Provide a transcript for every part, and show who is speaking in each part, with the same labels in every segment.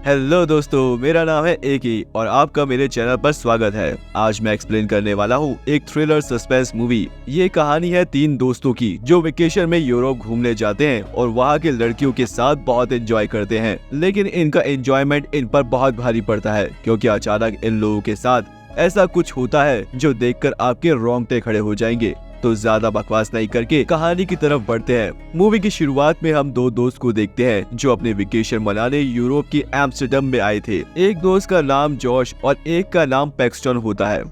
Speaker 1: Hello दोस्तों, मेरा नाम है एकी और आपका मेरे चैनल पर स्वागत है। आज मैं एक्सप्लेन करने वाला हूँ एक थ्रिलर सस्पेंस मूवी। ये कहानी है तीन दोस्तों की जो वेकेशन में यूरोप घूमने जाते हैं और वहाँ के लड़कियों के साथ बहुत एंजॉय करते हैं। लेकिन इनका एंजॉयमेंट इन पर बहुत भारी पड़ता है क्योंकि अचानक इन लोगों के साथ ऐसा कुछ होता है जो देखकर आपके रोंगटे खड़े हो जाएंगे। तो ज्यादा बकवास नहीं करके कहानी की तरफ बढ़ते हैं। मूवी की शुरुआत में हम दो दोस्त को देखते हैं जो अपने वेकेशन मनाने यूरोप की एम्स्टर्डम में आए थे। एक दोस्त का नाम जॉश और एक का नाम पैक्सटन होता है।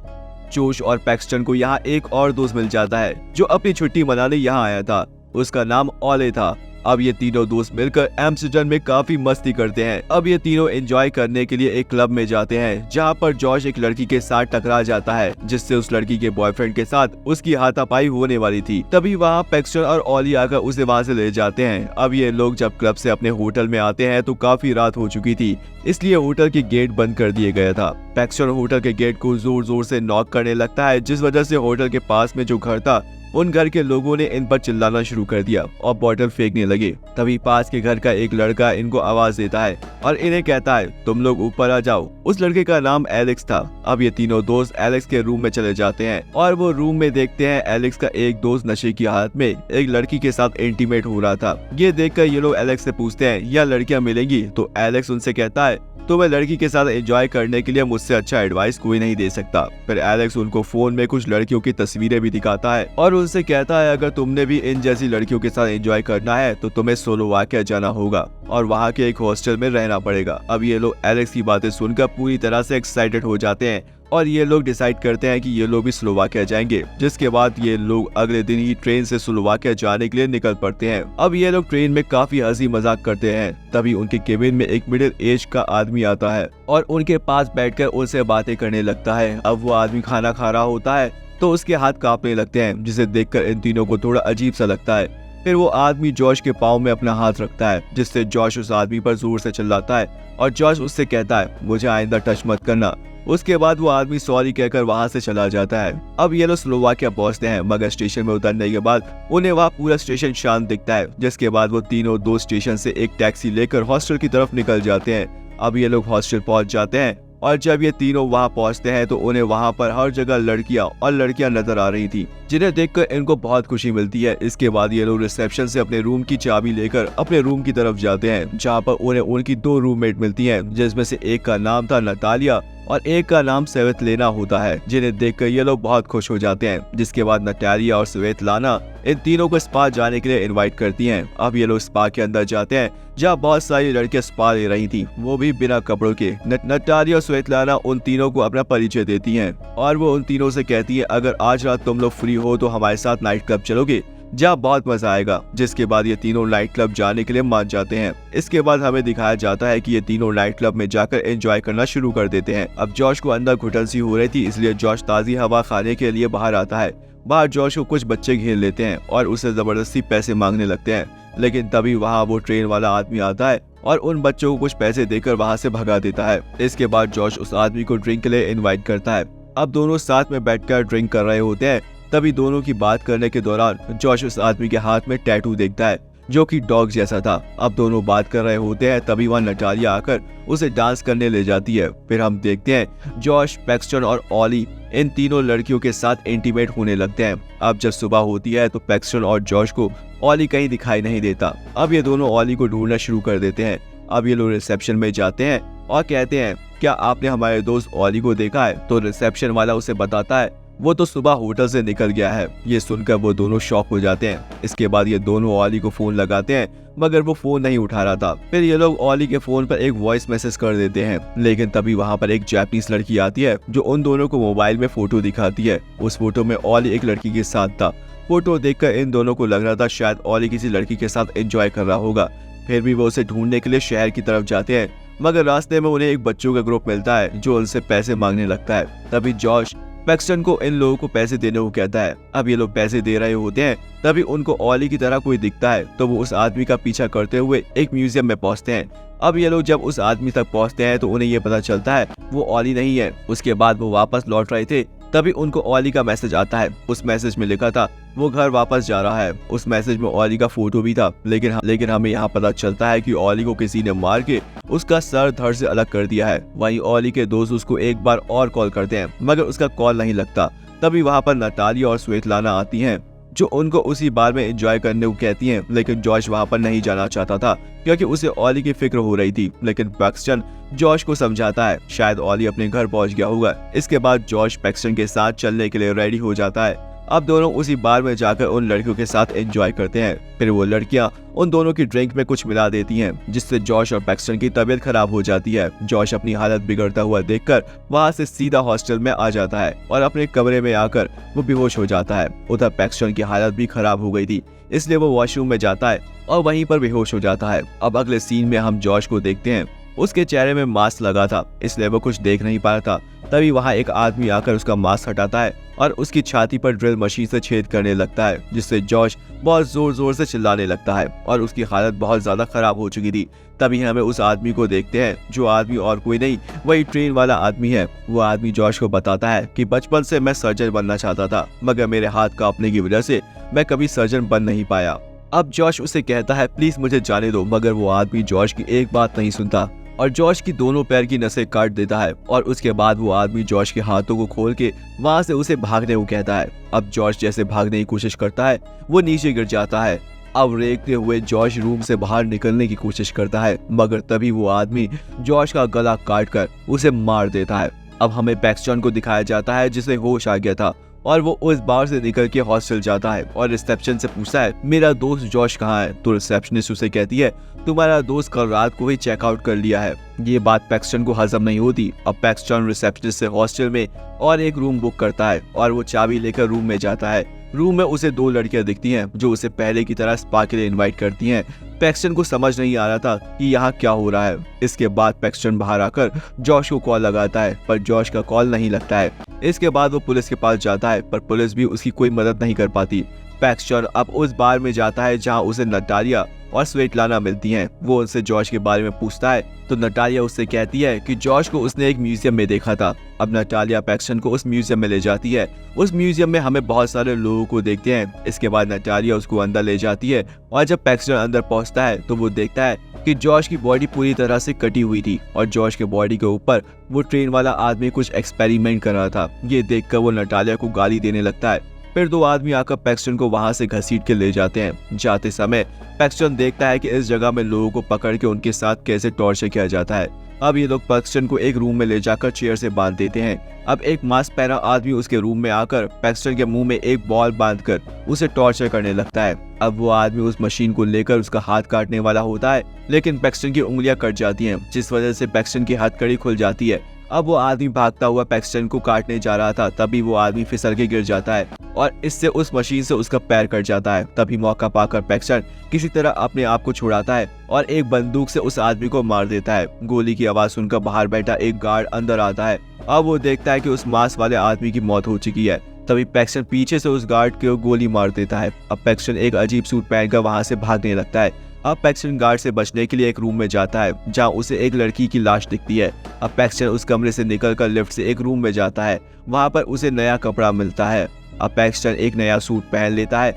Speaker 1: जोश और पैक्सटन को यहाँ एक और दोस्त मिल जाता है जो अपनी छुट्टी मनाने यहाँ आया था। उसका नाम ओले था। अब ये तीनों दोस्त मिलकर एम्स्टर्डम में काफी मस्ती करते हैं। अब ये तीनों एंजॉय करने के लिए एक क्लब में जाते हैं जहाँ पर जॉश एक लड़की के साथ टकरा जाता है जिससे उस लड़की के बॉयफ्रेंड के साथ उसकी हाथापाई होने वाली थी। तभी वहाँ पैक्सटन और ओली आकर उसे वहाँ से ले जाते हैं। अब ये लोग जब क्लब से अपने होटल में आते हैं तो काफी रात हो चुकी थी, इसलिए होटल के गेट बंद कर दिए गया था। पैक्सटन होटल के गेट को जोर जोर से नॉक करने लगता है जिस वजह से होटल के पास में जो घर था उन घर के लोगों ने इन पर चिल्लाना शुरू कर दिया और बॉटल फेंकने लगे। तभी पास के घर का एक लड़का इनको आवाज देता है और इन्हें कहता है तुम लोग ऊपर आ जाओ। उस लड़के का नाम एलेक्स था। अब ये तीनों दोस्त एलेक्स के रूम में चले जाते हैं और वो रूम में देखते हैं एलेक्स का एक दोस्त नशे की हालत में एक लड़की के साथ इंटीमेट हो रहा था। ये देखकर ये लोग एलेक्स से पूछते हैं यह लड़कियां मिलेंगी, तो एलेक्स उनसे कहता है तो मैं लड़की के साथ एंजॉय करने के लिए मुझसे अच्छा एडवाइस कोई नहीं दे सकता। फिर एलेक्स उनको फोन में कुछ लड़कियों की तस्वीरें भी दिखाता है और उनसे कहता है अगर तुमने भी इन जैसी लड़कियों के साथ एंजॉय करना है तो तुम्हें स्लोवाकिया जाना होगा और वहाँ के एक हॉस्टल में रहना पड़ेगा। अब ये लोग एलेक्स की बातें सुनकर पूरी तरह से एक्साइटेड हो जाते हैं और ये लोग डिसाइड करते हैं कि ये लोग भी स्लोवाकिया जाएंगे। जिसके बाद ये लोग अगले दिन ही ट्रेन से स्लोवाकिया जाने के लिए निकल पड़ते हैं। अब ये लोग ट्रेन में काफी हंसी मजाक करते हैं। तभी उनके केबिन में एक मिडिल एज का आदमी आता है और उनके पास बैठकर उनसे बातें करने लगता है। अब वो आदमी खाना खा रहा होता है तो उसके हाथ कांपने लगते हैं जिसे देखकर इन तीनों को थोड़ा अजीब सा लगता है। फिर वो आदमी जॉश के पाँव में अपना हाथ रखता है जिससे जॉश उस आदमी पर जोर से चिल्लाता है और जॉश उससे कहता है मुझे आइंदा टच मत करना। उसके बाद वो आदमी सॉरी कहकर वहाँ से चला जाता है। अब ये लोग स्लोवाकिया पहुँचते हैं मगर स्टेशन में उतरने के बाद उन्हें वहाँ पूरा स्टेशन शांत दिखता है। जिसके बाद वो तीनों दो स्टेशन से एक टैक्सी लेकर हॉस्टल की तरफ निकल जाते हैं। अब ये लोग हॉस्टल पहुँच जाते हैं और जब ये तीनों वहाँ पहुँचते हैं तो उन्हें वहाँ पर हर जगह लड़कियां नजर आ रही थी जिन्हें देखकर इनको बहुत खुशी मिलती है। इसके बाद ये लोग रिसेप्शन से अपने रूम की चाबी लेकर अपने रूम की तरफ जाते हैं जहाँ पर उन्हें उनकी दो रूममेट मिलती हैं जिसमें से एक का नाम था नतालिया और एक का नाम स्वेतलाना होता है, जिन्हें देखकर ये लोग बहुत खुश हो जाते हैं। जिसके बाद नतालिया और स्वेतलाना इन तीनों को स्पा जाने के लिए इनवाइट करती हैं। अब ये लोग स्पा के अंदर जाते हैं जहाँ बहुत सारी लड़कियां स्पा ले रही थी, वो भी बिना कपड़ों के। नतालिया और स्वेतलाना उन तीनों को अपना परिचय देती हैं और वो उन तीनों से कहती है अगर आज रात तुम लोग फ्री हो तो हमारे साथ नाइट क्लब चलोगे जहाँ बहुत मजा आएगा। जिसके बाद ये तीनों नाइट क्लब जाने के लिए मान जाते हैं। इसके बाद हमें दिखाया जाता है कि ये तीनों नाइट क्लब में जाकर एंजॉय करना शुरू कर देते हैं। अब जॉश को अंदर घुटन सी हो रही थी इसलिए जॉश ताज़ी हवा खाने के लिए बाहर आता है। बाहर जॉश को कुछ बच्चे घेर लेते हैं और उसे जबरदस्ती पैसे मांगने लगते हैं। लेकिन तभी वहाँ वो ट्रेन वाला आदमी आता है और उन बच्चों को कुछ पैसे देकर वहाँ से भगा देता है। इसके बाद जॉश उस आदमी को ड्रिंक के लिए इन्वाइट करता है। अब दोनों साथ में बैठकर ड्रिंक कर रहे होते हैं। तभी दोनों की बात करने के दौरान जॉश उस आदमी के हाथ में टैटू देखता है जो कि डॉग जैसा था। अब दोनों बात कर रहे होते हैं तभी वहाँ नटालिया आकर उसे डांस करने ले जाती है। फिर हम देखते हैं जॉश, पैक्सटन और ओली इन तीनों लड़कियों के साथ इंटीमेट होने लगते हैं। अब जब सुबह होती है तो पैक्सटन और जॉश को ओली कहीं दिखाई नहीं देता। अब ये दोनों ओली को ढूंढना शुरू कर देते हैं। अब ये लोग रिसेप्शन में जाते हैं और कहते हैं क्या आपने हमारे दोस्त ओली को देखा है? तो रिसेप्शन वाला उसे बताता है वो तो सुबह होटल से निकल गया है। ये सुनकर वो दोनों शॉक हो जाते हैं। इसके बाद ये दोनों ओली को फोन लगाते हैं मगर वो फोन नहीं उठा रहा था। फिर ये लोग ओली के फोन पर एक वॉइस मैसेज कर देते हैं। लेकिन तभी वहाँ पर एक जापानीज लड़की आती है जो उन दोनों को मोबाइल में फोटो दिखाती है। उस फोटो में ओली एक लड़की के साथ था। फोटो देखकर इन दोनों को लग रहा था शायद ओली किसी लड़की के साथ एंजॉय कर रहा होगा। फिर भी वो उसे ढूंढने के लिए शहर की तरफ जाते हैं मगर रास्ते में उन्हें एक बच्चों का ग्रुप मिलता है जो उनसे पैसे मांगने लगता है। तभी जॉश पैक्सटन को इन लोगों को पैसे देने को कहता है। अब ये लोग पैसे दे रहे होते हैं तभी उनको ओली की तरह कोई दिखता है तो वो उस आदमी का पीछा करते हुए एक म्यूजियम में पहुंचते हैं। अब ये लोग जब उस आदमी तक पहुंचते हैं तो उन्हें ये पता चलता है वो ओली नहीं है। उसके बाद वो वापस लौट रहे थे तभी उनको ऑली का मैसेज आता है। उस मैसेज में लिखा था वो घर वापस जा रहा है। उस मैसेज में ऑली का फोटो भी था, लेकिन हमें यहाँ पता चलता है कि ऑली को किसी ने मार के उसका सर धड़ से अलग कर दिया है। वहीं ऑली के दोस्त उसको एक बार और कॉल करते हैं, मगर उसका कॉल नहीं लगता। तभी वहाँ पर नटालिया और स्वेतलाना आती हैं, जो उनको उसी बार में एंजॉय करने को कहती हैं। लेकिन जॉश वहाँ पर नहीं जाना चाहता था, क्योंकि उसे ऑली की फिक्र हो रही थी। लेकिन पैक्सटन जॉश को समझाता है शायद ऑली अपने घर पहुंच गया होगा। इसके बाद जॉश पैक्सटन के साथ चलने के लिए रेडी हो जाता है। अब दोनों उसी बार में जाकर उन लड़कियों के साथ एंजॉय करते हैं। फिर वो लड़कियां उन दोनों की ड्रिंक में कुछ मिला देती हैं, जिससे जॉश और पैक्सटन की तबीयत खराब हो जाती है। जॉश अपनी हालत बिगड़ता हुआ देखकर वहां से सीधा हॉस्टल में आ जाता है और अपने कमरे में आकर वो बेहोश हो जाता है। उधर पैक्सटन की हालत भी खराब हो गई थी, इसलिए वो वॉशरूम में जाता है और वहीं पर बेहोश हो जाता है। अब अगले सीन में हम जॉश को देखते हैं। उसके चेहरे में मास्क लगा था, इसलिए वो कुछ देख नहीं पा रहा था। तभी वहाँ एक आदमी आकर उसका मास्क हटाता है और उसकी छाती पर ड्रिल मशीन से छेद करने लगता है, जिससे जॉश बहुत जोर जोर से चिल्लाने लगता है और उसकी हालत बहुत ज्यादा खराब हो चुकी थी। तभी हमें उस आदमी को देखते हैं, जो आदमी और कोई नहीं वही ट्रेन वाला आदमी है। वो आदमी जॉश को बताता है कि बचपन से मैं सर्जन बनना चाहता था, मगर मेरे हाथ कांपने की वजह से मैं कभी सर्जन बन नहीं पाया। अब जॉश उसे कहता है प्लीज मुझे जाने दो, मगर वो आदमी जॉश की एक बात नहीं सुनता और जॉश की दोनों पैर की नसें काट देता है। और उसके बाद वो आदमी जॉश के हाथों को खोल के वहां से उसे भागने को कहता है। अब जॉश जैसे भागने की कोशिश करता है, वो नीचे गिर जाता है। अब रेंगते हुए जॉश रूम से बाहर निकलने की कोशिश करता है, मगर तभी वो आदमी जॉश का गला काट कर उसे मार देता है। अब हमें पैक्सटन को दिखाया जाता है, जिसे होश आ गया था और वो उस बार से निकल के हॉस्टल जाता है और रिसेप्शन से पूछता है मेरा दोस्त जॉश कहाँ है। तो रिसेप्शनिस्ट उसे कहती है तुम्हारा दोस्त कल रात को ही चेकआउट कर लिया है। ये बात पैक्सटन को हजम नहीं होती। अब पैक्सटन रिसेप्शनिस्ट से हॉस्टल में और एक रूम बुक करता है और वो चाबी लेकर रूम में जाता है। रूम में उसे दो लड़कियां दिखती हैं, जो उसे पहले की तरह स्पा के लिए इनवाइट करती हैं। पैक्सटन को समझ नहीं आ रहा था कि यहाँ क्या हो रहा है। इसके बाद पैक्सटन बाहर आकर जॉश को कॉल लगाता है, पर जॉश का कॉल नहीं लगता है। इसके बाद वो पुलिस के पास जाता है, पर पुलिस भी उसकी कोई मदद नहीं कर पाती। पैक्सटन अब उस बार में जाता है जहाँ उसे नटालिया और स्वेतलाना मिलती हैं। वो उनसे जॉश के बारे में पूछता है, तो नटालिया उससे कहती है कि जॉश को उसने एक म्यूजियम में देखा था। अब नटालिया पैक्सटन को उस म्यूजियम में ले जाती है। उस म्यूजियम में हमें बहुत सारे लोगों को देखते हैं। इसके बाद नटालिया उसको अंदर ले जाती है और जब पैक्सटन अंदर पहुंचता है तो वो देखता है कि जॉश की बॉडी पूरी तरह से कटी हुई थी और जॉश के बॉडी के ऊपर वो ट्रेन वाला आदमी कुछ एक्सपेरिमेंट कर रहा था। ये देखकर वो नटालिया को गाली देने लगता है। फिर दो आदमी आकर पैक्सटन को वहां से घसीट के ले जाते हैं। जाते समय पैक्सटन देखता है कि इस जगह में लोगों को पकड़ के उनके साथ कैसे टॉर्चर किया जाता है। अब ये लोग पैक्सटन को एक रूम में ले जाकर चेयर से बांध देते हैं। अब एक मास्क पहना आदमी उसके रूम में आकर पैक्सटन के मुंह में एक बॉल बांधकर उसे टॉर्चर करने लगता है। अब वो आदमी उस मशीन को लेकर उसका हाथ काटने वाला होता है, लेकिन पैक्सटन की उंगलियां कट जाती हैं, जिस वजह से पैक्सटन की हथकड़ी खुल जाती है। अब वो आदमी भागता हुआ पैक्सटन को काटने जा रहा था, तभी वो आदमी फिसल के गिर जाता है और इससे उस मशीन से उसका पैर कट जाता है। तभी मौका पाकर पैक्सटन किसी तरह अपने आप को छुड़ाता है और एक बंदूक से उस आदमी को मार देता है। गोली की आवाज सुनकर बाहर बैठा एक गार्ड अंदर आता है। अब वो देखता है कि उस मास्क वाले आदमी की मौत हो चुकी है। तभी पैक्सटन पीछे से उस गार्ड को गोली मार देता है। अब पैक्सटन एक अजीब सूट पहनकर वहां से भागने लगता है। अब पैक्सटन गार्ड से बचने के लिए एक रूम में जाता है, जहां उसे एक लड़की की लाश दिखती है। अब पैक्सटन उस कमरे से निकलकर लिफ्ट से एक रूम में जाता है। वहां पर उसे नया कपड़ा मिलता है। अब पैक्सटन एक नया सूट पहन लेता है।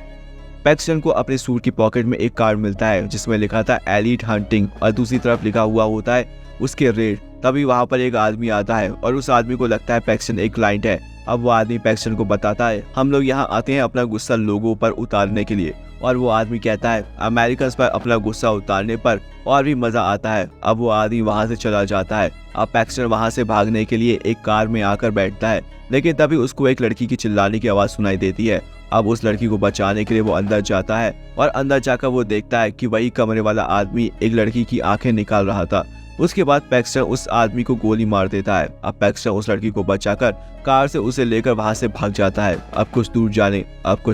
Speaker 1: पैक्सटन को अपने सूट की पॉकेट में एक कार्ड मिलता है, जिसमें लिखा था एलीट हंटिंग और दूसरी तरफ लिखा हुआ होता है उसके रेट। तभी वहां पर एक आदमी आता है और उस आदमी को लगता है पैक्सटन एक क्लाइंट है। अब वो आदमी पैक्सटन को बताता है हम लोग यहाँ आते हैं अपना गुस्सा लोगों पर उतारने के लिए। और वो आदमी कहता है अमेरिकन पर अपना गुस्सा उतारने पर और भी मजा आता है। अब वो आदमी वहां से चला जाता है। अब पैक्सटन वहां से भागने के लिए एक कार में आकर बैठता है, लेकिन तभी उसको एक लड़की की चिल्लाने की आवाज सुनाई देती है। अब उस लड़की को बचाने के लिए वो अंदर जाता है और अंदर जाकर वो देखता है कि वही कमरे वाला आदमी एक लड़की की आंखें निकाल रहा था। उसके बाद पैक्सटन उस आदमी को गोली मार देता है। अब पैक्सटन उस लड़की को बचाकर कार से उसे लेकर वहां से भाग जाता है। अब कुछ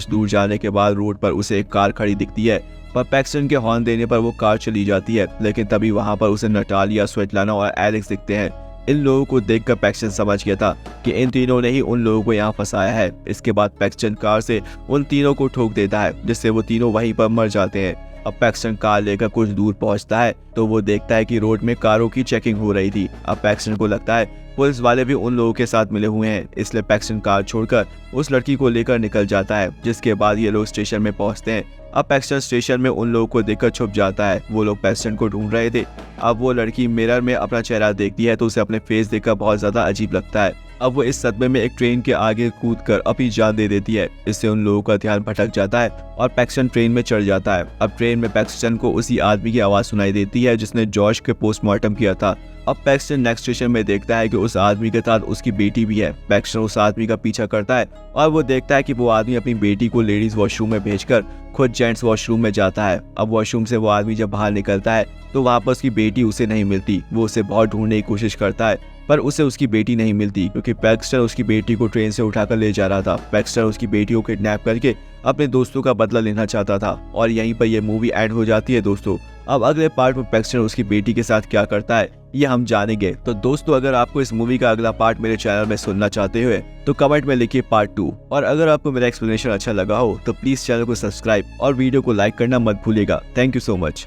Speaker 1: दूर जाने के बाद रोड पर उसे एक कार खड़ी दिखती है, पर पैक्सटन के हॉर्न देने पर वो कार चली जाती है। लेकिन तभी वहां पर उसे नटालिया, स्वेतलाना और एलेक्स दिखते हैं। इन लोगों को देखकर पैक्सटन समझ गया था कि इन तीनों ने ही उन लोगों को यहाँ फंसाया है। इसके बाद पैक्सटन कार से उन तीनों को ठोक देता है, जिससे वो तीनों वहीं पर मर जाते हैं। अब पैक्सटन कार लेकर कुछ दूर पहुंचता है तो वो देखता है कि रोड में कारों की चेकिंग हो रही थी। अब पैक्सटन को लगता है पुलिस वाले भी उन लोगों के साथ मिले हुए हैं, इसलिए पैक्सटन कार छोड़कर उस लड़की को लेकर निकल जाता है। जिसके बाद ये लोग स्टेशन में पहुंचते हैं। अब पैक्सटन स्टेशन में उन लोगों को देखकर छुप जाता है। वो लोग पैक्सटन को ढूंढ रहे थे। अब वो लड़की मिरर में अपना चेहरा देखती है तो उसे अपने फेस देखकर बहुत ज्यादा अजीब लगता है। अब वो इस सदमे में एक ट्रेन के आगे कूदकर अपनी जान दे देती है। इससे उन लोगों का ध्यान भटक जाता है और पैक्सटन ट्रेन में चढ़ जाता है। अब ट्रेन में पैक्सटन को उसी आदमी की आवाज सुनाई देती है जिसने जॉर्ज के पोस्टमार्टम किया था। अब पैक्सटन नेक्स्ट स्टेशन में देखता है कि उस आदमी के साथ उसकी बेटी भी है। पैक्सटन उस आदमी का पीछा करता है और वो देखता है कि वो आदमी अपनी बेटी को लेडीज वॉशरूम में भेजकर खुद जेंट्स वॉशरूम में जाता है। अब वॉशरूम से वो आदमी जब बाहर निकलता है तो वहाँ पर उसकी बेटी उसे नहीं मिलती। वो उसे बहुत ढूंढने की कोशिश करता है पर उसे उसकी बेटी नहीं मिलती क्योंकि पैक्सटन उसकी बेटी को ट्रेन से उठाकर ले जा रहा था। पैक्सटन उसकी बेटी को किडनैप करके अपने दोस्तों का बदला लेना चाहता था और यहीं पर यह मूवी एंड हो जाती है दोस्तों। अब अगले पार्ट में पैक्सटन उसकी बेटी के साथ क्या करता है ये हम जानेंगे। तो दोस्तों अगर आपको इस मूवी का अगला पार्ट मेरे चैनल में सुनना चाहते हो तो कमेंट में लिखिए पार्ट 2। और अगर आपको मेरा एक्सप्लेनेशन अच्छा लगा हो तो प्लीज चैनल को सब्सक्राइब और वीडियो को लाइक करना मत भूलिएगा। Thank you so much.